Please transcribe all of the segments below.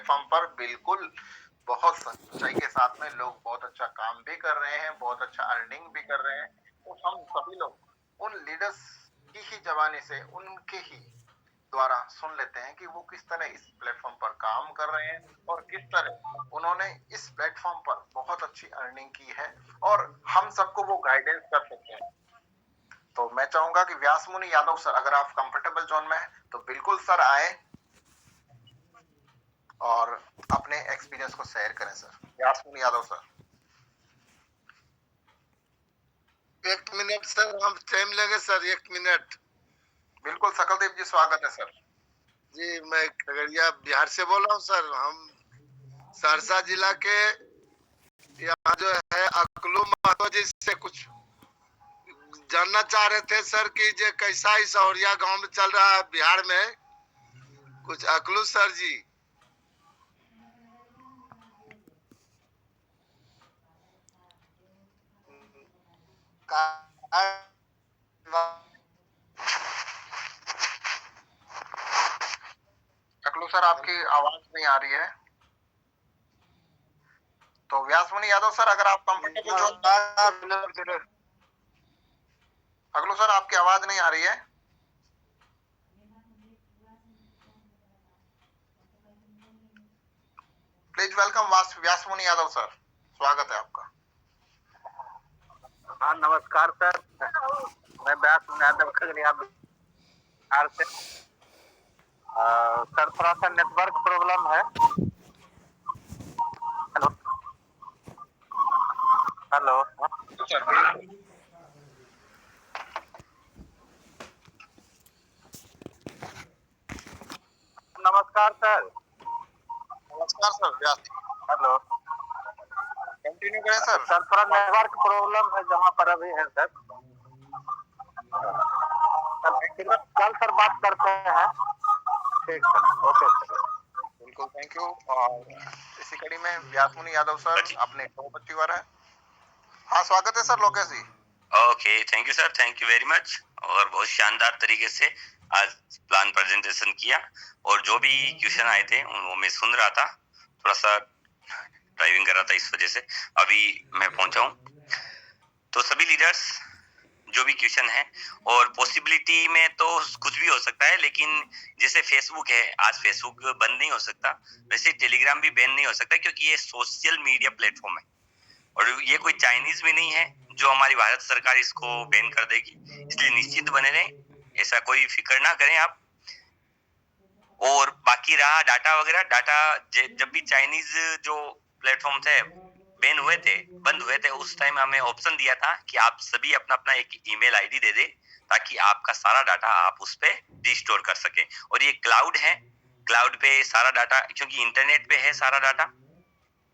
Platform पर बिल्कुल बहुत सच्चाई के साथ में लोग बहुत अच्छा काम भी कर रहे हैं, बहुत अच्छा अर्निंग भी कर रहे हैं। तो हम सभी लोग उन लीडर्स की ही ज़बानी से उनके ही द्वारा सुन लेते हैं कि वो किस तरह इस प्लेटफॉर्म पर काम कर रहे हैं और किस तरह उन्होंने इस प्लेटफॉर्म पर बहुत अच्छी अर्निंग की है और हम सबको वो गाइडेंस कर सकते हैं। तो मैं चाहूंगा कि व्यासमुनि यादव सर, अगर आप कंफर्टेबल जोन में हैं तो बिल्कुल सर आए और अपने एक्सपीरियंस को शेयर करें sir. Vyasmuni Yadav sir. 1 minute sir, हम टाइम लेंगे सर, 1 मिनट। बिल्कुल सकलदेव जी, स्वागत है सर। जी, मैं खगड़िया बिहार से बोल रहा हूँ सर। हम सहरसा जिला के यहाँ जो है अकलू महतो जी से कुछ जानना चाह रहे थे सर कि जे कैसा इस औरिया गांव में चल रहा है बिहार में, कुछ अकलू सर जी। अकलू सर, आपकी आवाज नहीं आ रही है। तो व्यासमुनि यादव सर, अगर आप कंफर्टेबल जोन, अगलो सर आपकी आवाज नहीं आ रही है। प्लीज वेलकम व्यासमुनि यादव सर, स्वागत है आपका। हाँ, नमस्कार सर। मैं व्यासमुनि यादव खगड़िया बिहार से। सर, थोड़ा सा नेटवर्क प्रॉब्लम है। Hello hello. नमस्कार सर। नमस्कार सर व्यास। हेलो, कंटिन्यू करें सर। सर थोड़ा नेटवर्क प्रॉब्लम है जहाँ पर अभी है सर। कल सर बात करते हैं। ठीक सर, ओके सर। बिल्कुल, थैंक यू। और इसी कड़ी में व्यासमुनि यादव सर अपने को है। हाँ, स्वागत है sir Lokesh ji. Okay, thank you sir, thank you very much. और बहुत शानदार तरीके से आज प्लान प्रेजेंटेशन किया और जो भी क्वेश्चन आए थे वो मैं सुन रहा था। थोड़ा सा ड्राइविंग कर रहा था, इस वजह से अभी मैं पहुंचा हूँ। तो सभी लीडर्स जो भी क्वेश्चन है, और पॉसिबिलिटी में तो कुछ भी हो सकता है, लेकिन जैसे फेसबुक है, आज फेसबुक बंद नहीं हो सकता, वैसे टेलीग्राम भी बैन नहीं हो सकता, क्योंकि ये सोशल मीडिया प्लेटफॉर्म है और ये कोई चाइनीज भी नहीं है जो हमारी भारत सरकार इसको बैन कर देगी। इसलिए निश्चित बने रहें, ऐसा कोई फिक्र ना करें आप। और बाकी रहा डाटा वगैरह, डाटा जब भी चाइनीज जो प्लेटफॉर्म थे बैन हुए थे, बंद हुए थे, उस टाइम हमें ऑप्शन दिया था कि आप सभी अपना अपना एक ईमेल आईडी दे दे, ताकि आपका सारा डाटा आप उस पे रिस्टोर कर सके। और ये क्लाउड है, क्लाउड पे सारा डाटा, क्योंकि इंटरनेट पे है सारा डाटा,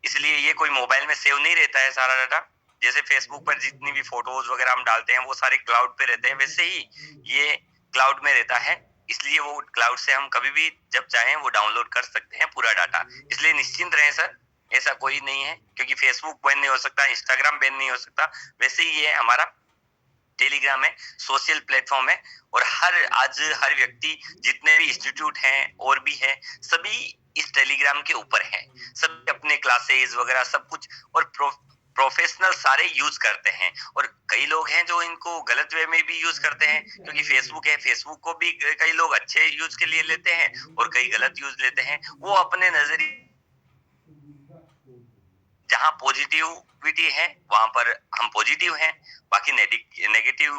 इसलिए ये कोई मोबाइल में सेव नहीं रहता है सारा डाटा। जैसे फेसबुक पर जितनी भी फोटोज वगैरह हम डालते हैं वो सारे क्लाउड पे रहते हैं, वैसे ही ये क्लाउड में रहता है। इसलिए वो क्लाउड से हम कभी भी जब चाहें वो डाउनलोड कर सकते हैं पूरा डाटा। इसलिए निश्चिंत रहें सर, ऐसा कोई नहीं है, क्योंकि फेसबुक बैन नहीं हो सकता, इंस्टाग्राम बैन नहीं हो सकता, वैसे ही ये हमारा टेलीग्राम है, सोशल प्लेटफॉर्म है। और आज हर व्यक्ति, जितने भी इंस्टीट्यूट हैं और भी है, सभी इस टेलीग्राम के ऊपर हैं। सभी अपने क्लासेस वगैरह सब कुछ और प्रोफेशनल सारे यूज करते हैं। और कई लोग हैं जो इनको गलत वे में भी यूज करते हैं, क्योंकि फेसबुक है, फेसबुक को भी कई लोग अच्छे यूज के लिए लेते हैं और कई गलत यूज लेते हैं। वो अपने नजरिए, जहाँ पॉजिटिविटी है वहां पर हम पॉजिटिव हैं, बाकी नेगेटिव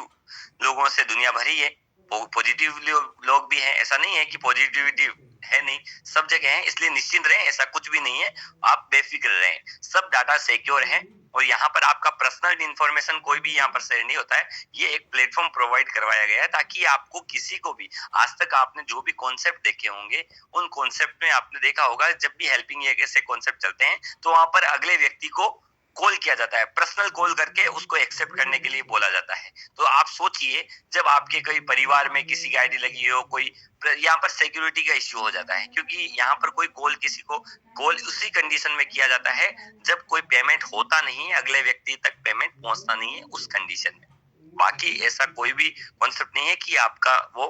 लोगों से दुनिया भरी है। पॉजिटिव लोग भी हैं, ऐसा नहीं है कि पॉजिटिविटी है नहीं, सब जगह है। इसलिए निश्चिंत रहें, ऐसा कुछ भी नहीं है, आप बेफिक्र रहें, सब डाटा सिक्योर है। और यहाँ पर आपका पर्सनल इंफॉर्मेशन कोई भी यहाँ पर शेयर नहीं होता है। ये एक प्लेटफॉर्म प्रोवाइड करवाया गया है ताकि आपको किसी को भी, आज तक आपने जो भी कॉन्सेप्ट देखे होंगे उन कॉन्सेप्ट में आपने देखा होगा, जब भी हेल्पिंग ऐसे कॉन्सेप्ट चलते हैं तो वहां पर अगले व्यक्ति को कॉल किया जाता है, पर्सनल कॉल करके उसको एक्सेप्ट करने के लिए बोला जाता है। तो आप सोचिए, जब आपके कोई परिवार में किसी की आईडी लगी हो, कोई यहाँ पर सिक्योरिटी का इश्यू हो जाता है, क्योंकि यहाँ पर कोई कॉल किसी को कॉल उसी कंडीशन में किया जाता है जब कोई पेमेंट होता नहीं है, अगले व्यक्ति तक पेमेंट पहुंचता नहीं है उस कंडीशन में। बाकी ऐसा कोई भी कॉन्सेप्ट नहीं है कि आपका वो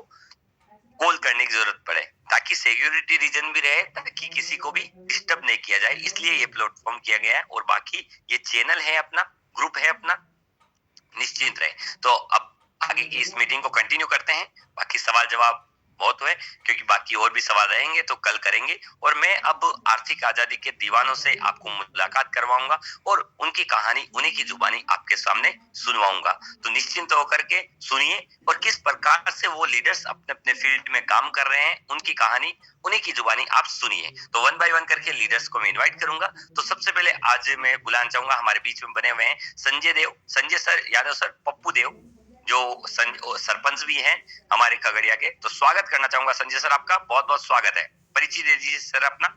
कॉल करने की जरूरत पड़े। ताकि सिक्योरिटी रीजन भी रहे, ताकि किसी को भी डिस्टर्ब नहीं किया जाए, इसलिए ये प्लेटफॉर्म किया गया है। और बाकी ये चैनल है अपना, ग्रुप है अपना, निश्चिंत रहे। तो अब आगे की इस मीटिंग को कंटिन्यू करते हैं। बाकी सवाल जवाब बहुत हुए, क्योंकि बाकी और भी सवाल रहेंगे तो कल करेंगे। और मैं अब आर्थिक आजादी के दीवानों से आपको मुलाकात करवाऊंगा और उनकी कहानी उन्हीं की जुबानी आपके सामने सुनवाऊंगा। तो निश्चिंत होकर के सुनिए और किस प्रकार से वो लीडर्स अपने अपने फील्ड में काम कर रहे हैं, उनकी कहानी उन्हीं की जुबानी आप सुनिए। तो वन बाय वन करके लीडर्स को मैं इन्वाइट करूंगा। तो सबसे पहले आज मैं बुलाना चाहूंगा, हमारे बीच में बने हुए हैं संजय देव, संजय सर, यादव सर, पप्पू देव, जो सरपंच भी हैं हमारे खगड़िया के। तो स्वागत करना चाहूंगा संजय सर, आपका बहुत बहुत स्वागत है। परिचय दे दीजिए सर अपना।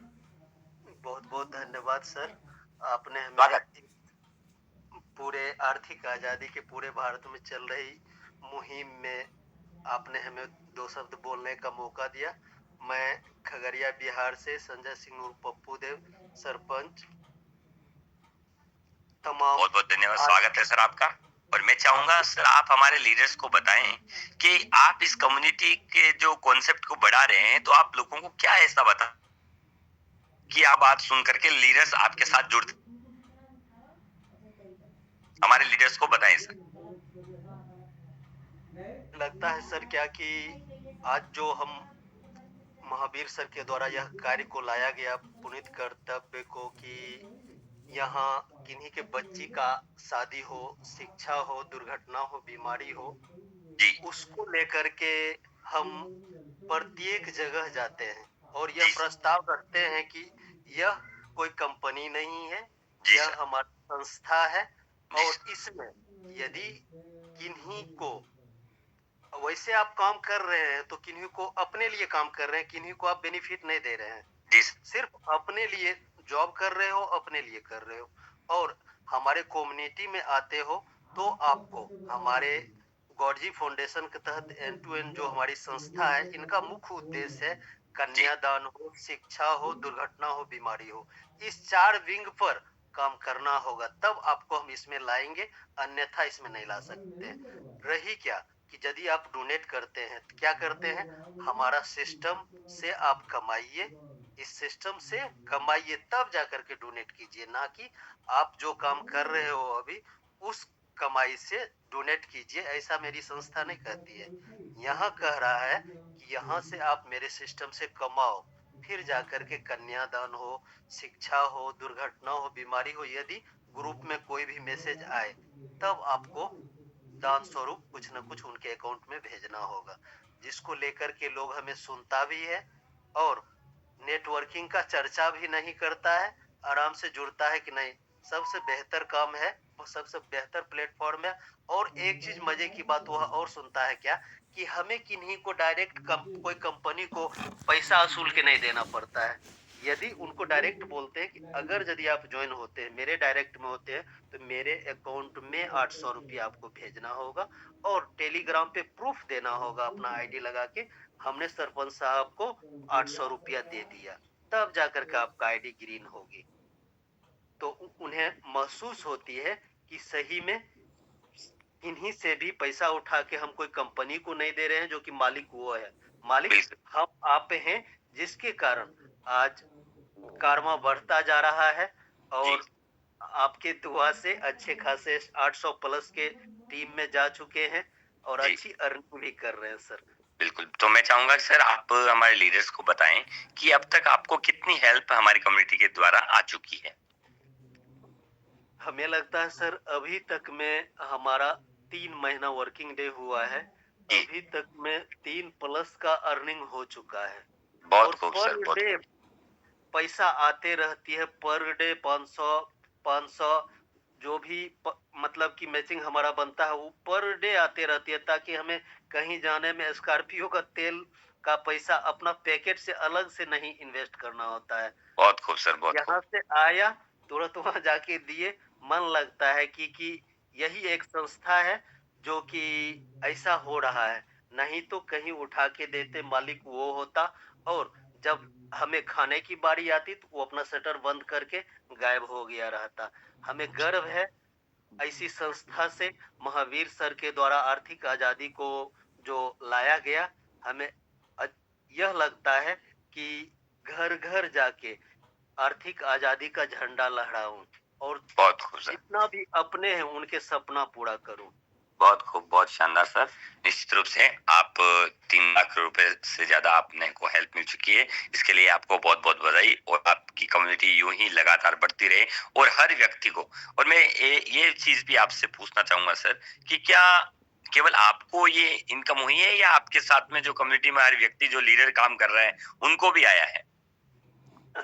बहुत बहुत धन्यवाद सर, आपने स्वागत। हमें पूरे आर्थिक आजादी के पूरे भारत में चल रही मुहिम में आपने हमें 2 शब्द बोलने का मौका दिया। मैं खगड़िया बिहार से संजय सिंह उर्फ पप्पू देव, सरपंच। तमाम बहुत बहुत धन्यवाद, स्वागत है सर आपका। और मैं चाहूंगा सर आप हमारे लीडर्स को बताएं कि आप इस कम्युनिटी के जो कॉन्सेप्ट को बढ़ा रहे हैं, तो आप लोगों को क्या ऐसा बता कि आप बात सुन करके लीडर्स आपके साथ जुड़ते, हमारे लीडर्स को बताएं सर। लगता है सर क्या कि आज जो हम महावीर सर के द्वारा यह कार्य को लाया गया, पुनीत कर्तव्य को, कि यहाँ किन्हीं के बच्ची का शादी हो, शिक्षा हो, दुर्घटना हो, बीमारी हो, जी उसको लेकर के हम प्रत्येक जगह जाते हैं और जी यह प्रस्ताव रखते हैं कि यह कोई कंपनी नहीं है, जी यह सर, हमारी संस्था है। जी और सर, इसमें यदि किन्हीं को, वैसे आप काम कर रहे हैं तो किन्हीं को अपने लिए काम कर रहे हैं, किन्हीं को आप बेनिफिट नहीं दे रहे हैं, जी सर, सिर्फ अपने लिए जॉब कर रहे हो, अपने लिए कर रहे हो। और हमारे कम्युनिटी में आते हो तो आपको हमारे गॉडजी फाउंडेशन के तहत एंड टू एंड जो हमारी संस्था है, इनका मुख्य उद्देश्य है कन्यादान हो, शिक्षा हो, दुर्घटना हो, बीमारी हो, इस 4 विंग पर काम करना होगा, तब आपको हम इसमें लाएंगे, अन्यथा इसमें नहीं ला सकते। रही क्या कि यदि आप डोनेट करते हैं तो क्या करते हैं, हमारा सिस्टम से आप कमाइए, इस सिस्टम से कमाइए, तब जाकर के डोनेट कीजिए, ना कि आप जो काम कर रहे हो अभी उस कमाई से डोनेट कीजिए। ऐसा मेरी संस्था नहीं कहती है, यहाँ कह रहा है कि यहाँ से आप मेरे सिस्टम से कमाओ, फिर जाकर के कन्यादान हो, शिक्षा हो, दुर्घटना हो, बीमारी हो, यदि ग्रुप में कोई भी मैसेज आए तब आपको दान स्वरूप कुछ न कुछ उनके अकाउंट में भेजना होगा, जिसको लेकर के लोग हमें सुनता भी है और नेटवर्किंग का चर्चा भी नहीं करता है, आराम से जुड़ता है कि नहीं, सबसे बेहतर काम है, वो सबसे बेहतर प्लेटफॉर्म है। और एक चीज मजे की बात वह और सुनता है क्या, कि हमें किन्हीं को डायरेक्ट कोई कंपनी को पैसा वसूल के नहीं देना पड़ता है। यदि उनको डायरेक्ट बोलते हैं कि अगर यदि आप ज्वाइन होते हैं, मेरे डायरेक्ट में होते हैं, तो मेरे अकाउंट में 800 रुपया आपको भेजना होगा और टेलीग्राम पे प्रूफ देना होगा अपना आईडी लगा के, हमने सरपंच साहब को 800 रुपया दे दिया, तब जाकर के आपका आईडी ग्रीन होगी। तो उन्हें महसूस होती है कि सही में इन्हीं से भी पैसा उठा के हम कोई कंपनी को नहीं दे रहे हैं, जो कि मालिक वो है, मालिक बिल्कुल हम आप हैं, जिसके कारण आज कारमा बढ़ता जा रहा है। जी और आपके दुआ से अच्छे खासे 800 प्लस के टीम में जा चुके हैं और जी अच्छी अर्निंग भी कर रहे हैं सर। बिल्कुल। तो मैं चाहूंगा सर आप हमारे लीडर्स को बताएं कि अब तक आपको कितनी हेल्प हमारी कम्युनिटी के द्वारा आ चुकी है। हमें लगता है सर अभी तक में हमारा 3 महीना वर्किंग डे हुआ है, जी अभी तक में 3 प्लस का अर्निंग हो चुका है। बहुत और खूब पर सर, बहुत डे खूब। पैसा आते रहती है, पर डे 500 जो भी मतलब कि मैचिंग हमारा बनता है वो पर डे आते रहती है, ताकि हमें कहीं जाने में स्कॉर्पियो का तेल का पैसा अपना पैकेट से अलग से नहीं इन्वेस्ट करना होता है। बहुत खूब सर, बहुत यहाँ खूब। से आया तुरंत वहां जाके दिए, मन लगता है कि यही एक संस्था है जो कि ऐसा हो रहा है, नहीं तो कहीं उठा के देते मालिक वो होता, और जब हमें खाने की बारी आती तो वो अपना शटर बंद करके गायब हो गया रहता। हमें गर्व है ऐसी संस्था से, महावीर सर के द्वारा आर्थिक आजादी को जो लाया गया, हमें यह लगता है कि घर घर जाके आर्थिक आजादी का झंडा लहराऊं और बहुत खूब सर, जितना भी अपने हैं उनके सपना पूरा करूं। बहुत खूब, बहुत शानदार सर। निश्चित रूप से आप 3 लाख रुपए से ज्यादा आपने को हेल्प मिल चुकी है, इसके लिए आपको बहुत बहुत बधाई। और आपकी कम्युनिटी यूं ही लगातार बढ़ती रहे और हर व्यक्ति को। और मैं ये चीज भी आपसे पूछना चाहूंगा सर कि क्या केवल आपको ये इनकम हुई है या आपके साथ में जो कम्युनिटी में हर व्यक्ति जो लीडर काम कर रहा है उनको भी आया है?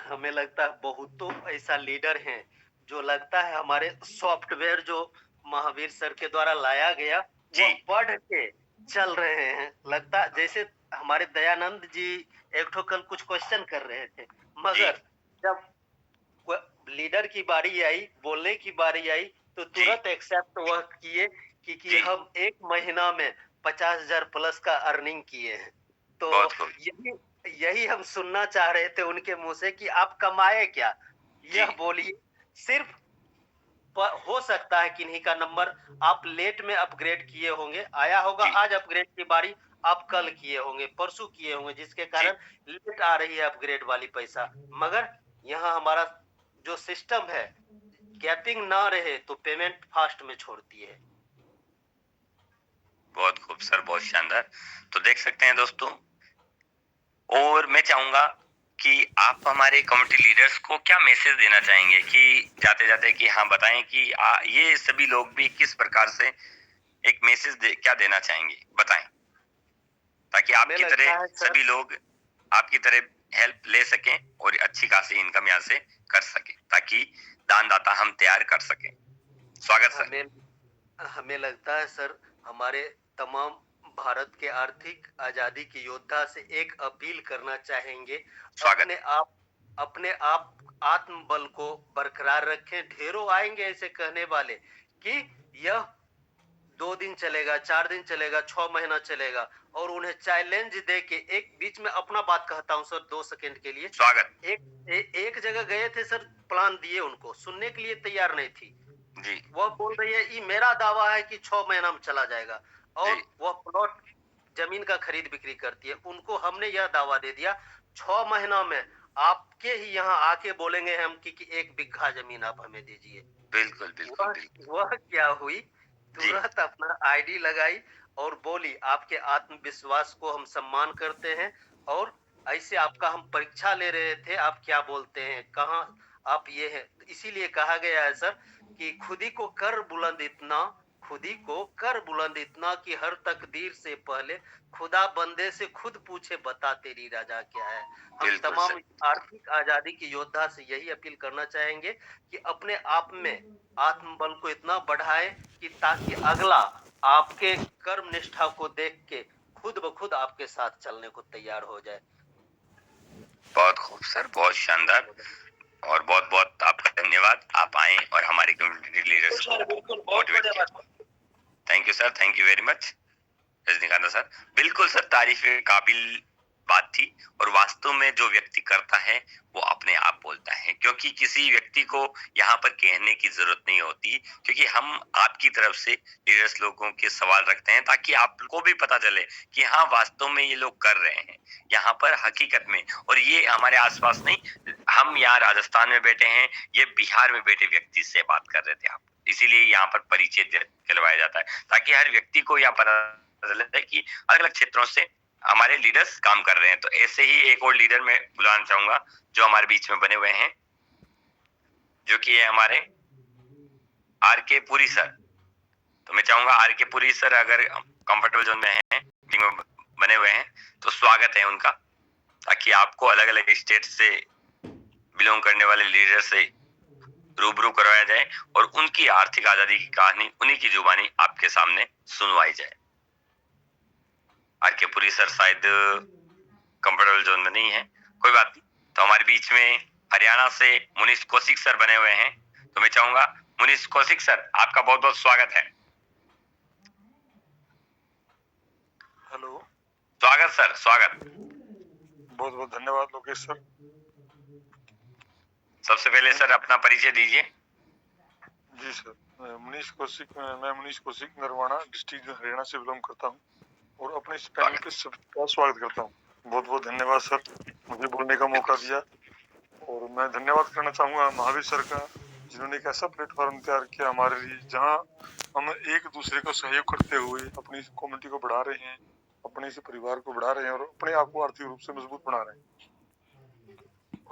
हमें लगता है बहुतों ऐसा लीडर हैं जो लगता है हमारे सॉफ्टवेयर जो महावीर सर के द्वारा लाया गया जी। वह पढ़ के चल रहे हैं। लगता है जैसे हमारे दयानंद जी एक ठो कल कुछ क्वेश्चन कर रहे थे, मगर जब लीडर की बारी आई, बोलने की बारी आई, तो तुरंत एक्सेप्ट वह किए कि हम 1 महीना में 50,000 प्लस का अर्निंग किए हैं। तो बहुत खूब। यही हम सुनना चाह रहे थे उनके मुंह से कि आप कमाए क्या, यह बोलिए। सिर्फ हो सकता है किन्हीं का नंबर आप लेट में अपग्रेड किए होंगे, आया होगा आज अपग्रेड की बारी, आप कल किए होंगे, परसों किए होंगे, जिसके कारण लेट आ रही है अपग्रेड वाली पैसा। मगर यहाँ हमारा जो सिस्टम है, गैपिंग ना रहे तो पेमेंट फास्ट में छोड़ती है। बहुत खूब सर, बहुत शानदार। तो देख सकते हैं दोस्तों, और मैं चाहूंगा कि आप हमारे कम्युनिटी लीडर्स को क्या मैसेज देना चाहेंगे कि जाते जाते कि हाँ बताएं कि ये सभी लोग भी किस प्रकार से एक मैसेज क्या देना चाहेंगे, बताएं, ताकि आपकी तरह सभी लोग आपकी तरह हेल्प ले सकें और अच्छी खासी इनकम यहाँ से कर सके, ताकि दानदाता हम तैयार कर सकें। स्वागत सर। हमें लगता है सर, हमारे तमाम भारत के आर्थिक आजादी के योद्धा से एक अपील करना चाहेंगे, अपने आप आत्मबल को बरकरार रखें। ढेरों आएंगे ऐसे कहने वाले कि यह 2 दिन चलेगा, 4 दिन चलेगा, 6 महीना चलेगा, और उन्हें चैलेंज दे के एक बीच में अपना बात कहता हूं सर 2 सेकंड के लिए। स्वागत। एक जगह गए थे सर, प्लान दिए, उनको सुनने के लिए तैयार नहीं थी जी। वह बोल रही है ये मेरा दावा है कि 6 महीना में चला जाएगा, और वह प्लॉट जमीन का खरीद बिक्री करती है। उनको हमने यह दावा दे दिया 6 महीना में आपके ही यहाँ आके बोलेंगे हम कि 1 बिघा जमीन आप हमें दीजिए। बिल्कुल बिल्कुल बिल्कुल। वह क्या हुई, तुरंत अपना आईडी लगाई और बोली आपके आत्मविश्वास को हम सम्मान करते हैं, और ऐसे आपका हम परीक्षा ले रहे थे, आप क्या बोलते हैं, कहाँ आप ये है। इसीलिए कहा गया है सर कि खुदी को कर बुलंद इतना, खुदी को कर बुलंद इतना कि हर तकदीर से पहले खुदा बंदे से खुद पूछे बता तेरी राजा क्या है। हम तमाम आर्थिक आजादी के योद्धा से यही अपील करना चाहेंगे कि अपने आप में आत्मबल को इतना बढ़ाएं कि ताकि अगला आपके कर्म निष्ठा को देख के खुद ब खुद आपके साथ चलने को तैयार हो जाए। बहुत खूब सर, बहुत शानदार, और बहुत बहुत आपका धन्यवाद। आप आए और हमारे कम्युनिटी लीडर्स को मोटिवेट किया। Thank you sir, thank you very much Rajinikanth sir. बिल्कुल सर, तारीफ के काबिल बात थी। और वास्तव में जो व्यक्ति करता है वो अपने आप बोलता है, क्योंकि किसी व्यक्ति को यहाँ पर कहने की जरूरत नहीं होती, क्योंकि हम आपकी तरफ से लीडर्स लोगों के सवाल रखते हैं ताकि आपको भी पता चले कि हाँ वास्तव में ये लोग कर रहे हैं यहाँ पर हकीकत में। और ये हमारे आसपास नहीं, हम यहाँ राजस्थान में बैठे हैं, ये बिहार में बैठे व्यक्ति से बात कर रहे थे आप, इसीलिए यहाँ पर परिचय दिलवाया जाता है ताकि हर व्यक्ति को यहाँ पता चले कि अलग अलग क्षेत्रों से हमारे लीडर्स काम कर रहे हैं। तो ऐसे ही एक और लीडर मैं बुलाना चाहूंगा जो हमारे बीच में बने हुए हैं, जो कि है हमारे आर.के. पुरी सर। तो मैं चाहूंगा आर.के. पुरी सर अगर कंफर्टेबल जोन में हैं, बने हुए हैं, तो स्वागत है उनका, ताकि आपको अलग अलग स्टेट से बिलोंग करने वाले लीडर से रूबरू करवाया जाए और उनकी आर्थिक आजादी की कहानी उन्हीं की जुबानी आपके सामने सुनवाई जाए। आर.के. पुरी सर शायद कंफर्टेबल जोन में नहीं है, कोई बात नहीं। तो हमारे बीच में हरियाणा से मुनीष कौशिक सर बने हुए हैं, तो मैं चाहूंगा मुनीष कौशिक सर आपका बहुत बहुत स्वागत है। हेलो, स्वागत सर, स्वागत। बहुत बहुत धन्यवाद लोकेश सर। सबसे पहले सर अपना परिचय दीजिए। जी सर, मैं मुनीष कौशिक नरवाना डिस्ट्रिक्ट हरियाणा से बिलोंग करता हूँ और अपने इस पैनल के सबका स्वागत करता हूँ। बहुत बहुत धन्यवाद सर, मुझे बोलने का मौका दिया। और मैं धन्यवाद करना चाहूंगा महावीर सर का, जिन्होंने एक ऐसा प्लेटफॉर्म तैयार किया हमारे लिए, जहां हम एक दूसरे को सहयोग करते हुए अपनी कम्युनिटी को बढ़ा रहे हैं, अपने इस परिवार को बढ़ा रहे हैं और अपने आप को आर्थिक रूप से मजबूत बना रहे हैं।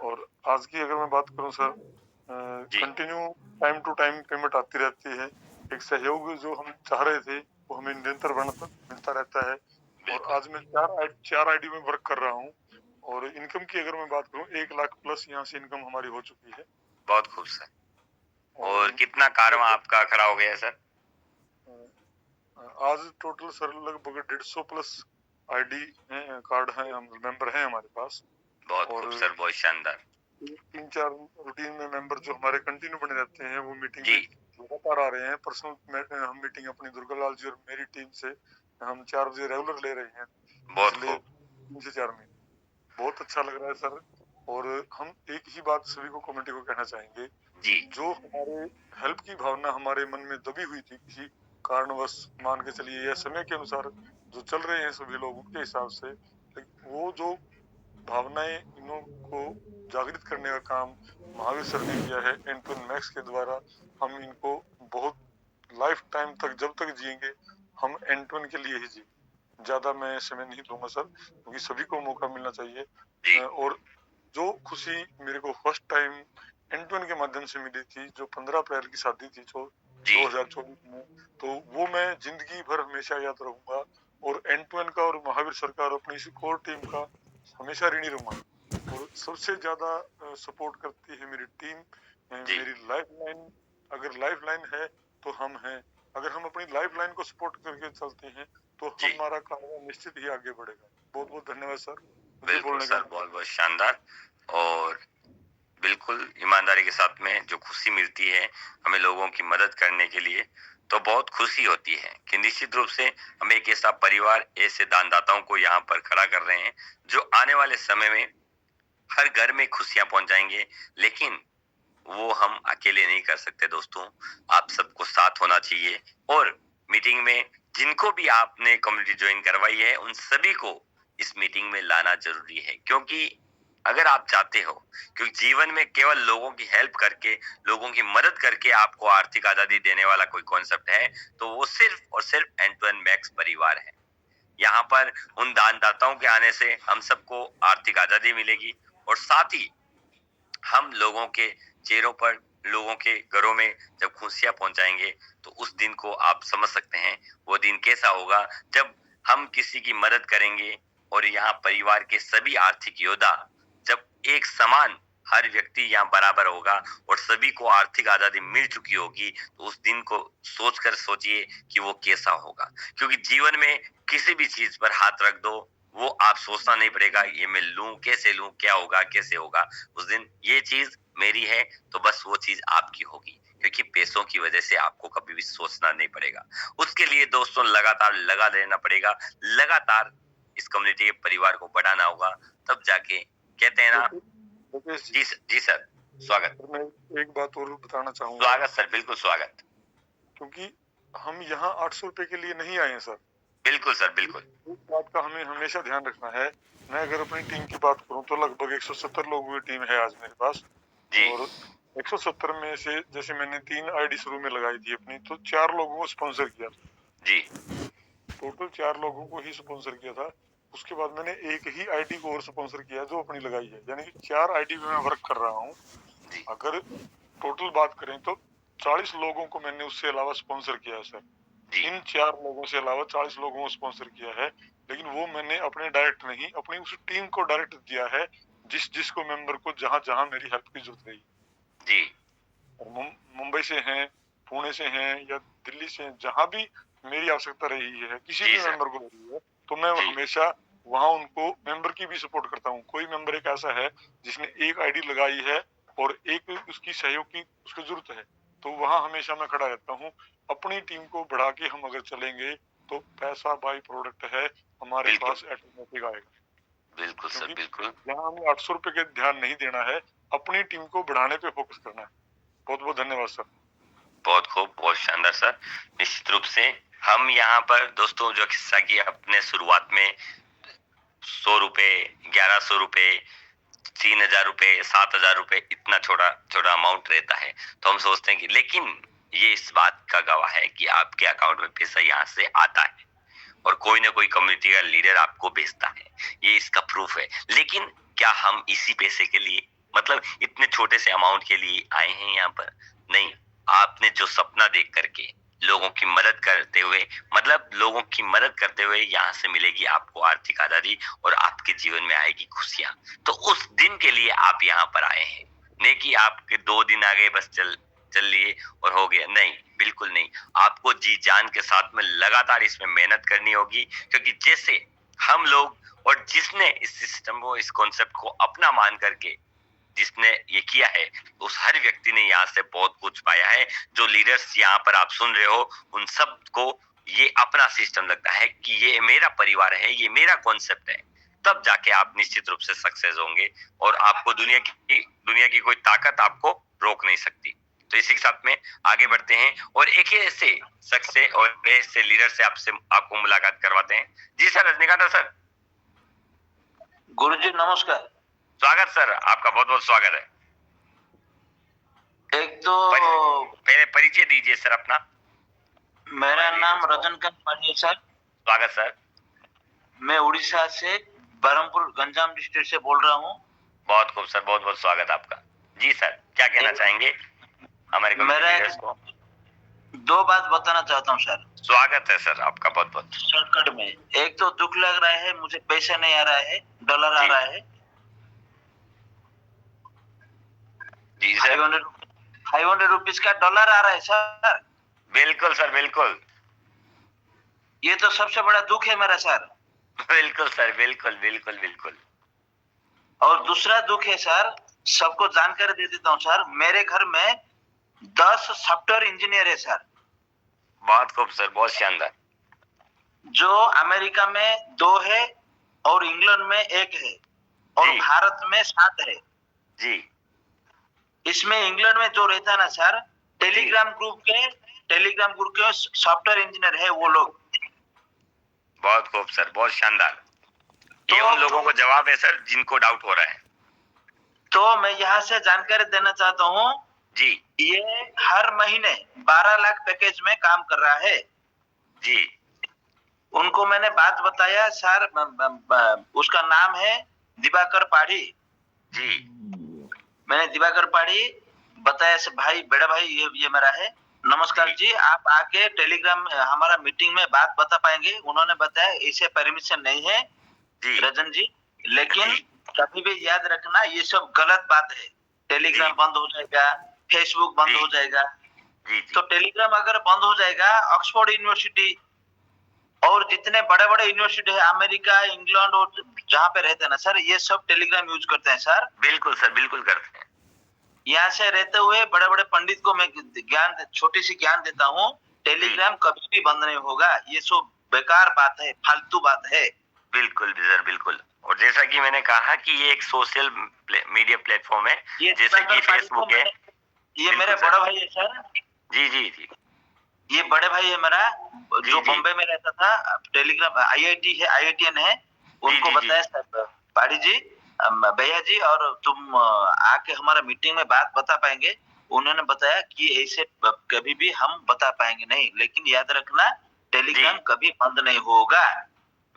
और आज की अगर मैं बात करूं sir, continue time to time payment आती रहती है। एक सहयोग जो हम चाह रहे थे वो हमें निरंतर मिलता रहता है। और आज मैं चार आईडी में वर्क कर रहा हूँ। और इनकम की अगर मैं बात करूँ, 1 लाख प्लस यहाँ से इनकम हमारी हो चुकी है। बहुत खूब सर। और कितना कारवां आपका खड़ा हो गया है सर? आज टोटल सर लगभग 150 प्लस आईडी हैं, कार्ड हैं, मेंबर हैं हमारे पास। बहुत खूब सर, बहुत शानदार। 3-4 रूटीन में मेंबर जो हमारे कंटिन्यू बने रहते हैं, वो मीटिंग जी में लगातार आ रहे हैं। पर्सनल हम मीटिंग अपनी दुर्गालाल जी और मेरी टीम से हम 4 बजे रेगुलर ले रहे हैं बहुत पिछले खूब 3 से 4 महीने। बहुत अच्छा लग रहा है सर। और हम एक ही बात सभी को कमेटी को कहना चाहेंगे, जी जो हमारे हेल्प की भावना हमारे मन में दबी हुई थी किसी कारणवश, मान के चलिए या समय के अनुसार जो चल रहे हैं सभी लोग उनके हिसाब से, वो जो भावनाएं इन्हों को जागृत करने का काम महावीर सर ने किया है एंटोन मैक्स के द्वारा। हम इनको बहुत लाइफ टाइम तक, जब तक जिएंगे हम एंटोन के लिए ही जिए। ज्यादा मैं समय नहीं दूंगा सर, क्योंकि सभी को मौका मिलना चाहिए। जी और जो खुशी मेरे को फर्स्ट टाइम एंटोन के माध्यम से मिली थी, जो 15 अप्रैल की शादी थी जो जी 2024 में, तो वो मैं जिंदगी भर हमेशा याद रखूंगा। और एंटोन का और महावीर सर का और अपनी इसी कोर टीम का हमेशा ऋणी रहूंगा। और सबसे ज्यादा सपोर्ट करती है मेरी टीम। जी मेरी लाइफ लाइन, अगर लाइफ लाइन है तो हम हैं। अगर हम अपनी लाइफ लाइन को सपोर्ट करके चलते हैं तो जी हमारा काम निश्चित ही आगे बढ़ेगा। बहुत बहुत धन्यवाद सर, मुझे बिल्कुल बोलने सर, का। बहुत बहुत शानदार। और बिल्कुल ईमानदारी के साथ में जो खुशी मिलती है हमें लोगों की मदद करने के लिए, तो बहुत खुशी होती है कि निश्चित रूप से हम एक ऐसा परिवार, ऐसे दानदाताओं को यहाँ पर खड़ा कर रहे हैं जो आने वाले समय में हर घर में खुशियां पहुंचाएंगे। लेकिन वो हम अकेले नहीं कर सकते दोस्तों, आप सबको साथ होना चाहिए। और मीटिंग में जिनको भी आपने कम्युनिटी ज्वाइन करवाई है उन सभी को इस मीटिंग में लाना जरूरी है, क्योंकि अगर आप चाहते हो, क्योंकि जीवन में केवल लोगों की हेल्प करके, लोगों की मदद करके आपको आर्थिक आजादी देने वाला कोई कॉन्सेप्ट है तो वो सिर्फ और सिर्फ एंटोन मैक्स परिवार है। यहाँ पर उन दानदाताओं के आने से हम सबको आर्थिक आजादी मिलेगी और साथ ही हम लोगों के चेहरों पर, लोगों के घरों में जब खुशियां पहुंचाएंगे तो उस दिन को आप समझ सकते हैं वो दिन कैसा होगा जब हम किसी की मदद करेंगे। और यहाँ परिवार के सभी आर्थिक योद्धा जब एक समान, हर व्यक्ति यहाँ बराबर होगा और सभी को आर्थिक आजादी मिल चुकी होगी, तो उस दिन को सोचकर सोचिए कि वो कैसा होगा। क्योंकि जीवन में किसी भी चीज पर हाथ रख दो, वो आप सोचना नहीं पड़ेगा ये मैं लूं, कैसे लूं, क्या होगा, कैसे होगा। उस दिन ये चीज मेरी है तो बस वो चीज आपकी होगी, क्योंकि पैसों की वजह से आपको कभी भी सोचना नहीं पड़ेगा। उसके लिए दोस्तों लगातार लगा देना पड़ेगा, लगातार इस कम्युनिटी के परिवार को बढ़ाना होगा, तब जाके कहते हैं ना। मुकेश जी जी सर, स्वागत। मैं एक बात और बताना चाहूंगा। स्वागत सर, बिल्कुल स्वागत। क्योंकि हम यहाँ 800 रुपए के लिए नहीं आए हैं सर। बिल्कुल सर, बिल्कुल। इस बात का हमें हमेशा ध्यान रखना है। मैं अगर अपनी टीम की बात करूं तो लगभग 170 लोगों की टीम है आज मेरे पास। जी और 170 में से जैसे मैंने 3 आईडी शुरू में लगाई थी अपनी, तो 4 लोगों को स्पॉन्सर किया था। जी टोटल 4 लोगों को ही स्पॉन्सर किया था। उसके बाद मैंने एक ही आईडी को और स्पॉन्सर किया जो अपनी लगाई है, यानी कि 4 आईडी में मैं वर्क कर रहा हूँ। जी अगर टोटल बात करें तो 40 लोगों को मैंने उससे अलावा स्पॉन्सर किया है सर। जी इन 4 लोगों से अलावा 40 लोगों को स्पॉन्सर किया है। लेकिन वो मैंने अपने डायरेक्ट नहीं, अपनी उस टीम को डायरेक्ट दिया है, जिसको मेंबर को जहां जहां मेरी हेल्प की जरूरत रही। जी और मुंबई से हैं, पुणे से हैं या दिल्ली से हैं, जहां भी मेरी आवश्यकता रही है किसी जी भी सर। मेंबर को रही है, तो मैं जी हमेशा वहां उनको मेंबर की भी सपोर्ट करता हूँ। कोई मेंबर एक ऐसा है जिसने एक आईडी लगाई है और एक उसकी सहयोग की उसको जरूरत है, तो वहां हमेशा मैं खड़ा रहता हूँ। अपनी टीम को बढ़ा के हम अगर चलेंगे तो पैसा बाई प्रोडक्ट है, हमारे बिल्कुल पास ऑटोमेटिक आएगा। बिल्कुल सर, क्योंकि बिल्कुल। यहाँ हमें 800 रुपए के ध्यान नहीं देना है, अपनी टीम को बढ़ाने पे फोकस करना है। बहुत बहुत धन्यवाद सर। बहुत खूब, बहुत शानदार सर। निश्चित रूप से हम यहाँ पर दोस्तों जो किस्सा की अपने शुरुआत में 100 रुपए, 1100 रुपए, 3000 रुपए, 7000 रुपए, इतना छोटा छोटा अमाउंट रहता है। तो हम सोचते हैं कि लेकिन ये इस बात का गवाह है कि आपके अकाउंट में पैसा यहाँ से आता है और कोई ना कोई कम्युनिटी का लीडर आपको भेजता है, ये इसका प्रूफ है। लेकिन क्या हम इसी पैसे के लिए, मतलब इतने छोटे से अमाउंट के लिए आए हैं यहाँ पर? नहीं, आपने जो सपना देख करके लोगों की मदद करते हुए, मतलब लोगों की मदद करते हुए यहाँ से मिलेगी आपको आर्थिक आजादी और आपके जीवन में आएगी खुशियां। तो उस दिन के लिए आप यहाँ पर आए हैं, नहीं कि आपके 2 दिन आ गए बस चल लिए और हो गया। नहीं, बिल्कुल नहीं। आपको जी जान के साथ में लगातार इसमें मेहनत करनी होगी, क्योंकि जैसे हम लोग और जिसने इस सिस्टम को, इस कॉन्सेप्ट को अपना मान करके जिसने ये किया है, उस हर व्यक्ति ने यहाँ से बहुत कुछ पाया है। जो लीडर्स यहाँ पर आप सुन रहे हो, उन सब को ये अपना सिस्टम लगता है कि ये मेरा परिवार है, ये मेरा कॉन्सेप्ट है। तब जाके आप निश्चित रूप से सक्सेस होंगे और आपको दुनिया की कोई ताकत आपको रोक नहीं सकती। तो इसी के साथ में आगे बढ़ते हैं और एक ऐसे शख्स से और ऐसे लीडर से आपको मुलाकात करवाते हैं। जी सर, रजनीकांत सर। गुरुजी नमस्कार। स्वागत सर, आपका बहुत बहुत स्वागत है। एक तो पहले परिचय दीजिए सर अपना। मेरा नाम रजनीकांत पांडे है सर। स्वागत सर। मैं उड़ीसा से बरहमपुर गंजाम डिस्ट्रिक्ट से बोल रहा हूँ। बहुत खूब सर, बहुत बहुत स्वागत आपका। जी सर, क्या कहना चाहेंगे हमारे कम्युनिटी को? 2 बात बताना चाहता हूँ सर। स्वागत है सर आपका बहुत बहुत। शॉर्टकट में एक तो दुख लग रहा है, मुझे पैसा नहीं आ रहा है, डॉलर आ रहा है। जी सर। 500 रुपीज का डॉलर आ रहा है सर। बिल्कुल सर, बिल्कुल। ये तो सबसे बड़ा दुख है मेरा सर। बिल्कुल सर, बिल्कुल बिल्कुल बिल्कुल। और दूसरा दुख है सर, सबको जानकारी दे देता हूँ सर, मेरे घर में 10 सॉफ्टवेयर इंजीनियर है सर। बहुत खूब सर, बहुत शानदार। जो अमेरिका में 2 है और इंग्लैंड में 1 है और भारत में 7 है जी। इसमें इंग्लैंड में जो रहता है ना सर, टेलीग्राम ग्रुप के सॉफ्टवेयर इंजीनियर है वो लोग। बहुत खूब सर, बहुत शानदार। ये उन लोगों को जवाब है सर जिनको डाउट हो रहा है। तो मैं यहाँ से जानकारी देना चाहता हूँ जी। ये हर महीने 12 लाख पैकेज में काम कर रहा है जी। उनको मैंने बात बताया सर, उसका नाम है दिवाकर पाड़ी जी। मैंने दिवाकर पाड़ी बताया से भाई, बड़ा भाई ये मेरा है, नमस्कार जी, आप आके टेलीग्राम हमारा मीटिंग में बात बता पाएंगे? उन्होंने बताया इसे परमिशन नहीं है रजन जी, लेकिन कभी भी याद रखना ये सब गलत बात है। टेलीग्राम बंद हो जाएगा, फेसबुक बंद हो जाएगा। तो टेलीग्राम अगर बंद हो जाएगा, ऑक्सफोर्ड यूनिवर्सिटी और जितने बड़े बड़े यूनिवर्सिटी है अमेरिका, इंग्लैंड और जहाँ पे रहते हैं ना सर, ये सब टेलीग्राम यूज करते हैं सर। बिल्कुल सर, बिल्कुल करते हैं। यहाँ से रहते हुए बड़े बड़े पंडित को मैं छोटी सी ज्ञान देता हूँ, टेलीग्राम कभी भी बंद नहीं होगा। ये सब बेकार बात है, फालतू बात है। बिल्कुल सर, बिल्कुल। और जैसा कि मैंने कहा कि ये एक सोशल मीडिया प्लेटफॉर्म है, जैसे कि फेसबुक है। ये मेरे बड़ा भाई है सर। जी जी जी। ये बड़े भाई है मेरा, जो बॉम्बे में रहता था। टेलीग्राम IIT है, IITN है, उनको बताया सर पाड़ी जी, भैया जी, और तुम आके हमारा मीटिंग में बात बता पाएंगे? उन्होंने बताया कि ऐसे कभी भी हम बता पाएंगे नहीं, लेकिन याद रखना टेलीग्राम कभी बंद नहीं होगा।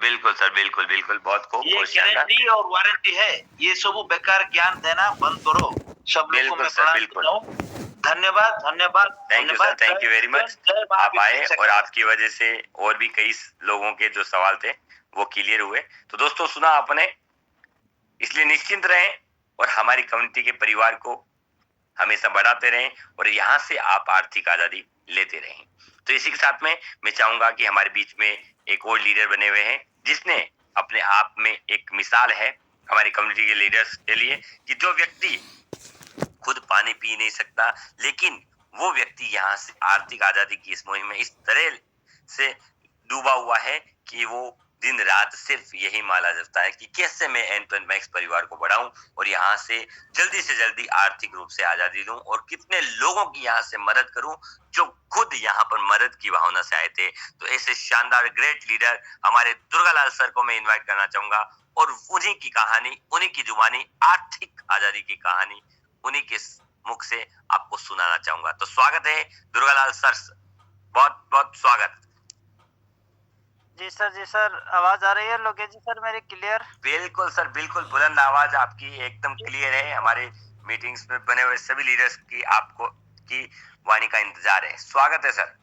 बिल्कुल सर, बिल्कुल बिल्कुल। बहुत खूब। ये गारंटी और वारंटी है। ये सब बेकार ज्ञान देना बंद करो। सब लोगों को मैं प्रणाम करता हूं। धन्यवाद, धन्यवाद। Thank you sir, thank you very much. आप आए और आपकी वजह से और भी कई लोगों के जो सवाल थे वो क्लियर हुए। तो दोस्तों, सुना आपने, इसलिए निश्चिंत रहें और हमारी कम्युनिटी के परिवार को हमेशा बढ़ाते रहें और यहाँ से आप आर्थिक आजादी लेते रहें। तो इसी के साथ में मैं चाहूंगा कि हमारे बीच में एक और लीडर बने हुए हैं जिसने अपने आप में एक मिसाल है हमारी कम्युनिटी के लीडर्स के लिए, कि जो व्यक्ति खुद पानी पी नहीं सकता, लेकिन वो व्यक्ति यहाँ से आर्थिक आजादी की इस मुहिम में इस तरह से डूबा हुआ है कि वो दिन रात सिर्फ यही माला जपता है कि कैसे मैं N2N परिवार को बढ़ाऊं और यहाँ से जल्दी आर्थिक रूप से आजादी दूं और कितने लोगों की यहाँ से मदद करूं जो खुद यहाँ पर मदद की भावना से आए थे। तो ऐसे शानदार ग्रेट लीडर हमारे दुर्गालाल सर को मैं इनवाइट करना चाहूंगा और उन्हीं की कहानी, उन्हीं की जुबानी, आर्थिक आजादी की कहानी उन्हीं के मुख से आपको सुनाना चाहूंगा। तो स्वागत है दुर्गालाल सर, बहुत बहुत स्वागत। जी सर, आवाज आ रही है लोकेश जी सर मेरी क्लियर? बिल्कुल सर, बिल्कुल बुलंद आवाज आपकी एकदम क्लियर है। हमारे मीटिंग्स में बने हुए सभी लीडर्स की आपको की वाणी का इंतजार है। स्वागत है सर।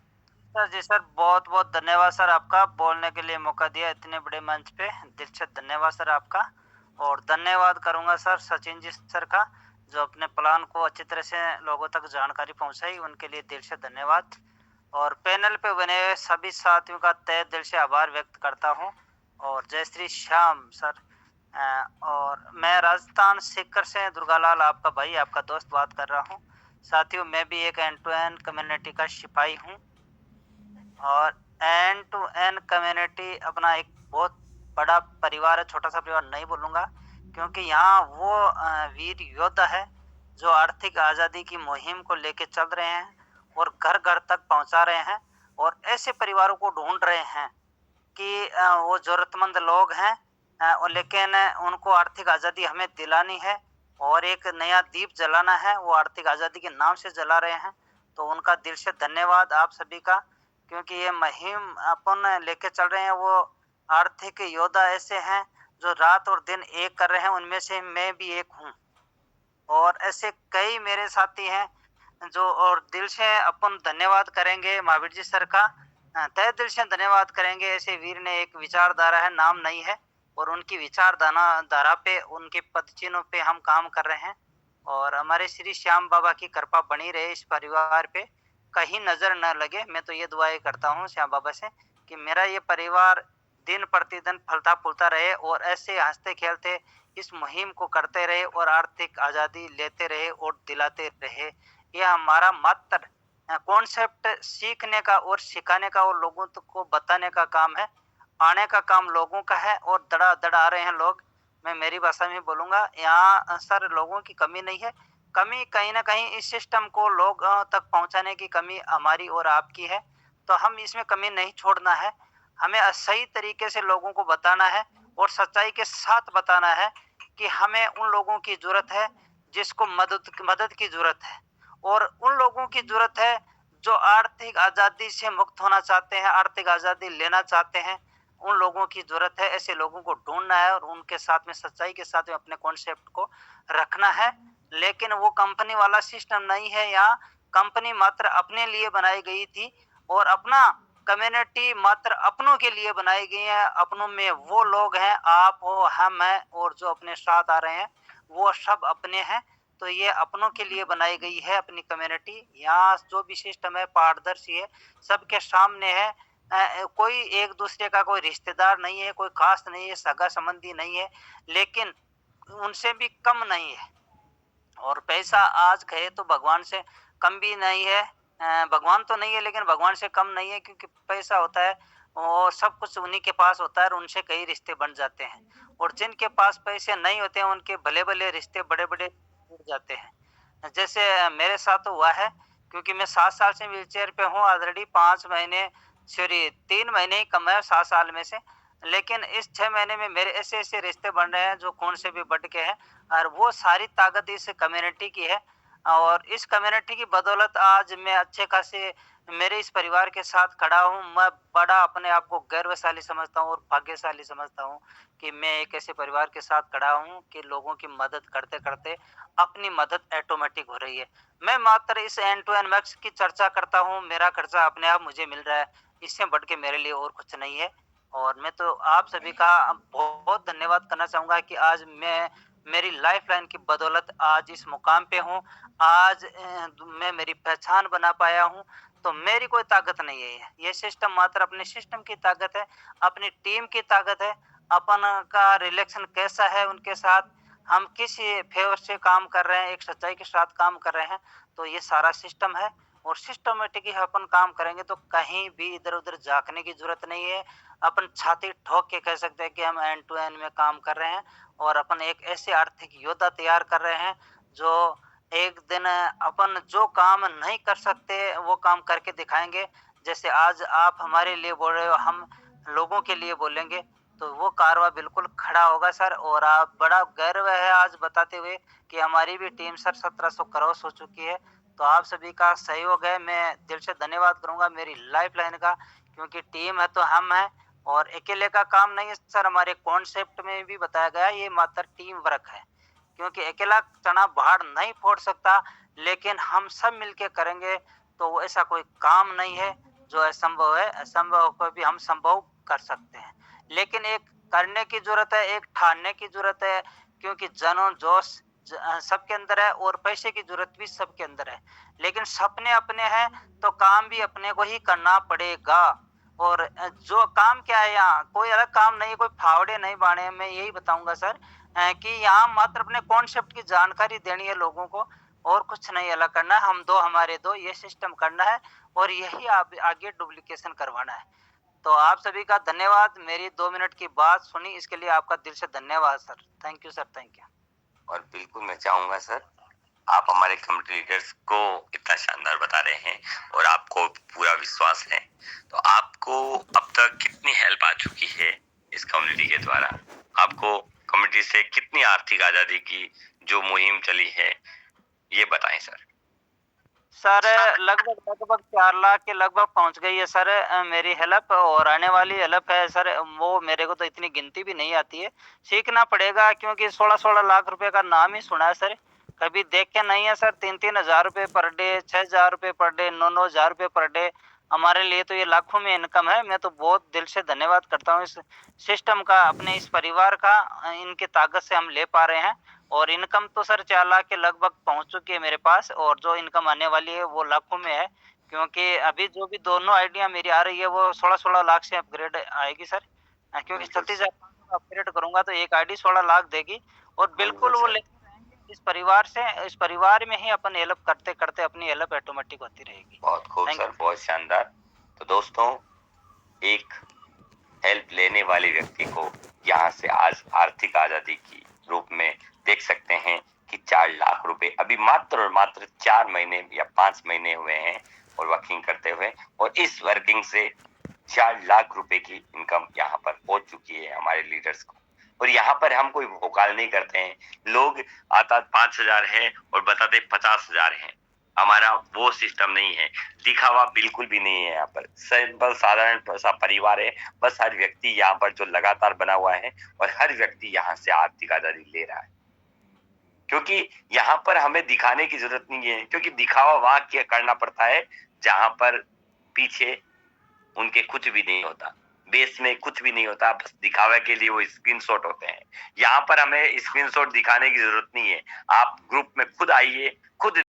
जी सर, बहुत बहुत धन्यवाद सर आपका, बोलने के लिए मौका दिया इतने बड़े मंच पे, दिल से धन्यवाद सर आपका। और धन्यवाद करूंगा सर सचिन जी सर का, जो अपने प्लान को अच्छी तरह से लोगों तक जानकारी पहुंचाई, उनके लिए दिल से धन्यवाद। और पैनल पे बने हुए सभी साथियों का तहे दिल से आभार व्यक्त करता हूं। और जय श्री श्याम सर। और मैं राजस्थान सीकर से दुर्गालाल, आपका भाई, आपका दोस्त बात कर रहा हूं। साथियों, मैं भी एक एंड टू एंड कम्युनिटी का सिपाही हूं। और एंड टू एंड कम्युनिटी अपना एक बहुत बड़ा परिवार है, छोटा सा परिवार नहीं बोलूंगा, क्योंकि यहाँ वो वीर योद्धा है जो आर्थिक आजादी की मुहिम को लेके चल रहे हैं और घर घर तक पहुंचा रहे हैं, और ऐसे परिवारों को ढूंढ रहे हैं कि वो जरूरतमंद लोग हैं, और लेकिन उनको आर्थिक आजादी हमें दिलानी है और एक नया दीप जलाना है, वो आर्थिक आजादी के नाम से जला रहे हैं। तो उनका दिल से धन्यवाद आप सभी का, क्योंकि ये मुहिम अपन लेके चल रहे हैं। वो आर्थिक योद्धा ऐसे हैं जो रात और दिन एक कर रहे हैं, उनमें से मैं भी एक हूँ। और ऐसे कई मेरे साथी हैं जो, और दिल से अपन धन्यवाद करेंगे महावीर जी सर का, तहे दिल से धन्यवाद करेंगे। ऐसे वीर ने एक विचारधारा है, नाम नहीं है, और उनकी विचारधारा पे, उनके पदचिन्हों पे हम काम कर रहे हैं। और हमारे श्री श्याम बाबा की कृपा बनी रहे इस परिवार पे, कहीं नजर न लगे। मैं तो ये दुआएं करता हूँ श्याम बाबा से कि मेरा ये परिवार दिन प्रतिदिन फलता फूलता रहे और ऐसे हंसते खेलते इस मुहिम को करते रहे और आर्थिक आजादी लेते रहे और दिलाते रहे। यह हमारा मात्र कॉन्सेप्ट सीखने का और सिखाने का और लोगों को बताने का काम है। आने का काम लोगों का है, और दड़ा आ रहे हैं लोग। मैं मेरी भाषा में बोलूंगा, यहाँ सर लोगों की कमी नहीं है, कमी कहीं ना कहीं इस सिस्टम को लोग तक पहुंचाने की कमी हमारी और आपकी है। तो हम इसमें कमी नहीं छोड़ना है, हमें सही तरीके से लोगों को बताना है और सच्चाई के साथ बताना है कि हमें उन लोगों की जरूरत है जिसको मदद की जरूरत है, और उन लोगों की जरूरत है जो आर्थिक आजादी से मुक्त होना चाहते हैं, आर्थिक आजादी लेना चाहते हैं। उन लोगों की जरूरत है, ऐसे लोगों को ढूंढना है और उनके साथ में सच्चाई के साथ में अपने कॉन्सेप्ट को रखना है। लेकिन वो कंपनी वाला सिस्टम नहीं है, यहाँ कंपनी मात्र अपने लिए बनाई गई थी और अपना कम्युनिटी मात्र अपनों के लिए बनाई गई है। अपनों में वो लोग हैं, आप हो, हम हैं, और जो अपने साथ आ रहे हैं वो सब अपने हैं। तो ये अपनों के लिए बनाई गई है अपनी कम्युनिटी। यहाँ जो भी सिस्टम है पारदर्शी है, सबके सामने है। कोई एक दूसरे का कोई रिश्तेदार नहीं है, कोई खास नहीं है, सगा संबंधी नहीं है, लेकिन उनसे भी कम नहीं है। और पैसा आज कहे तो भगवान से कम भी नहीं है, भगवान तो नहीं है लेकिन भगवान से कम नहीं है, क्योंकि पैसा होता है और सब कुछ उन्हीं के पास होता है और उनसे कई रिश्ते बन जाते हैं। और जिनके पास पैसे नहीं होते हैं उनके भले भले रिश्ते बड़े बड़े टूट जाते हैं। जैसे मेरे साथ हुआ है, क्योंकि मैं 7 साल से व्हीलचेयर पे हूँ ऑलरेडी। 5 महीने, सॉरी 3 महीने ही कम है 7 साल में से, लेकिन इस 6 महीने में मेरे ऐसे ऐसे रिश्ते बन रहे हैं जो खून से भी बढ़ के हैं, और वो सारी ताकत इस कम्युनिटी की है। और इस कम्युनिटी की बदौलत आज मैं अच्छे खासे मेरे इस परिवार के साथ खड़ा हूँ। मैं बड़ा अपने आप को गौरवशाली समझता हूँ और भाग्यशाली समझता हूँ कि मैं एक ऐसे परिवार के साथ खड़ा हूँ कि लोगों की मदद करते करते अपनी मदद ऑटोमेटिक हो रही है। मैं मात्र इस एंड टू एंड मैक्स की चर्चा करता हूँ, मेरा खर्चा अपने आप मुझे मिल रहा है, इससे बढ़ के मेरे लिए और कुछ नहीं है। और मैं तो आप सभी का बहुत धन्यवाद करना चाहूंगा कि आज मैं मेरी लाइफलाइन की बदौलत आज इस मुकाम पे हूँ। आज मैं मेरी पहचान बना पाया हूँ। तो मेरी कोई ताकत नहीं है, ये सिस्टम मात्र अपने सिस्टम की ताकत है, अपनी टीम की ताकत है। अपन का रिलेशन कैसा है उनके साथ, हम किस फेवर से काम कर रहे हैं, एक सच्चाई के साथ काम कर रहे हैं, तो ये सारा सिस्टम है। और सिस्टमेटिक ही अपन काम करेंगे तो कहीं भी इधर उधर झांकने की जरूरत नहीं है। अपन छाती ठोक के कह सकते हैं कि हम एंड टू एंड में काम कर रहे हैं, और अपन एक ऐसे आर्थिक योद्धा तैयार कर रहे हैं जो एक दिन अपन जो काम नहीं कर सकते वो काम करके दिखाएंगे। जैसे आज आप हमारे लिए बोल रहे हो, हम लोगों के लिए बोलेंगे। तो वो कारवा बिल्कुल खड़ा होगा सर। और आप बड़ा गर्व है आज बताते हुए कि हमारी भी टीम सर 1700 क्रॉस हो चुकी है। तो आप सभी का सहयोग है, मैं दिल से धन्यवाद करूंगा मेरी लाइफलाइन का, क्योंकि टीम है तो हम हैं और अकेले का काम नहीं है सर। हमारे कॉन्सेप्ट में भी बताया गया है ये मात्र टीम वर्क है, क्योंकि अकेला चना बाहर नहीं फोड़ सकता, लेकिन हम सब मिलके करेंगे तो वो ऐसा कोई काम नहीं है जो असंभव है। असंभव को भी हम संभव कर सकते हैं, लेकिन एक करने की जरूरत है, एक ठानने की जरूरत है, क्योंकि जोश सबके अंदर है और पैसे की जरूरत भी सबके अंदर है, लेकिन सपने अपने हैं तो काम भी अपने को ही करना पड़ेगा। और जो काम क्या है, यहाँ कोई अलग काम नहीं है, कोई फावड़े नहीं बाणे। मैं यही बताऊंगा सर कि यहाँ मात्र अपने कॉन्सेप्ट की जानकारी देनी है लोगों को, और कुछ नहीं अलग करना है। हम दो हमारे दो ये सिस्टम करना है और यही आगे डुप्लीकेशन करवाना है। तो आप सभी का धन्यवाद, मेरी 2 मिनट की बात सुनी इसके लिए आपका दिल से धन्यवाद sir. Thank you sir, thank you. और बिल्कुल मैं चाहूंगा सर, आप हमारे कम्युनिटी लीडर्स को इतना शानदार बता रहे हैं और आपको पूरा विश्वास है, तो आपको अब तक कितनी हेल्प आ चुकी है इस कम्युनिटी के द्वारा? आपको कम्युनिटी से कितनी आर्थिक आजादी की जो मुहिम चली है ये बताएं सर। सर लगभग 4 लाख के लगभग पहुंच गई है सर मेरी हेल्प, और आने वाली हेल्प है सर वो मेरे को तो इतनी गिनती भी नहीं आती है, सीखना पड़ेगा, क्योंकि 16-16 लाख रुपए का नाम ही सुना है सर, कभी देखे नहीं है सर। 3-3 हजार रुपए पर डे, 6,000 रुपए पर डे, 9-9 हजार रुपए पर डे, हमारे लिए तो ये लाखों में इनकम है। मैं तो बहुत दिल से धन्यवाद करता हूँ इस सिस्टम का, अपने इस परिवार का, इनकी ताकत से हम ले पा रहे हैं। और इनकम तो सर 4 लाख के लगभग पहुंच चुकी है मेरे पास, और जो इनकम आने वाली है वो लाखों में है, क्योंकि अभी जो भी दोनों आइडिया मेरी आ रही है वो 16-16 लाख से अपग्रेड आएगी सर, क्योंकि 36,000 अपग्रेड करूंगा तो एक आईडी 16 लाख देगी। और बिल्कुल वो लेते रहेंगे इस परिवार से, इस परिवार में ही अपन हेल्प करते करते अपनी हेल्प ऑटोमेटिक होती रहेगी। बहुत खूब Thank सर, बहुत शानदार। तो दोस्तों, एक हेल्प लेने वाले व्यक्ति को यहाँ से आज आर्थिक आजादी की रूप में देख सकते हैं कि 4 लाख रुपए अभी मात्र और मात्र 4 महीने या 5 महीने हुए हैं और वर्किंग करते हुए, और इस वर्किंग से 4 लाख रुपए की इनकम यहाँ पर पहुंच चुकी है हमारे लीडर्स को। और यहाँ पर हम कोई भोकाल नहीं करते हैं, लोग आता 5,000 है और बताते 50,000 है, हमारा वो सिस्टम नहीं है, दिखावा बिल्कुल भी नहीं है। यहाँ पर सिंपल साधारण सा परिवार है, बस हर व्यक्ति यहाँ पर जो लगातार बना हुआ है और हर व्यक्ति यहाँ से आर्थिक आजादी ले रहा है, क्योंकि यहाँ पर हमें दिखाने की जरूरत नहीं है, क्योंकि दिखावा वहां करना पड़ता है जहां पर पीछे उनके कुछ भी नहीं होता, बेस में कुछ भी नहीं होता, बस दिखावे के लिए वो स्क्रीनशॉट होते हैं। यहाँ पर हमें स्क्रीनशॉट दिखाने की जरूरत नहीं है, आप ग्रुप में खुद आइए, खुद